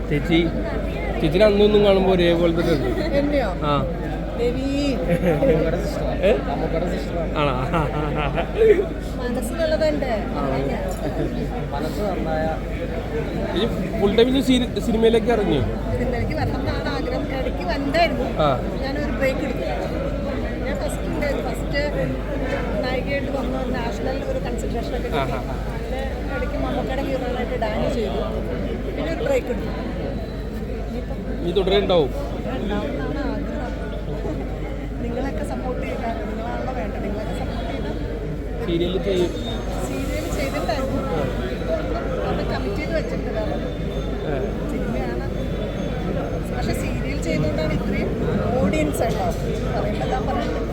ചേച്ചി ചേച്ചിനെ അന്നൊന്നും കാണുമ്പോൾ ഒരേപോലത്തെ ഉണ്ട്. ആ ആണോ? ഫുൾ ടൈം സിനിമയിലേക്ക് ഇറങ്ങി. ഞാനൊരു ബ്രേക്ക് എടുത്തു. ഞാൻ ഫസ്റ്റ് നായികയായിട്ട് വന്നു നാഷണൽ ഒരു കൺസിഡറേഷൻ ഒക്കെ ഇടയ്ക്ക് മമ്മൂക്കയുടെ ഹീറോയിനായിട്ട് ഡാൻസ് ചെയ്തു. പിന്നെ ഒരു ബ്രേക്ക് എടുത്തു. നീ തുടരെ ഉണ്ടാവും. ഉണ്ടാവുന്നതാണ് ആഗ്രഹം. നിങ്ങളൊക്കെ സപ്പോർട്ട് ചെയ്താൽ നിങ്ങളാണല്ലോ വേണ്ടത്. നിങ്ങളൊക്കെ സപ്പോർട്ട് ചെയ്താൽ സീരിയൽ ചെയ്തിട്ടുണ്ടായിരുന്നു. അത് കമ്മിറ്റ് ചെയ്ത് വെച്ചിട്ടുണ്ട്. സിനിമയാണ്. പക്ഷെ സീരിയൽ ചെയ്തുകൊണ്ടാണ് ഇത്രയും ഓഡിയൻസ് ഉണ്ടോ പറയുമ്പോൾ പറയുന്നത്.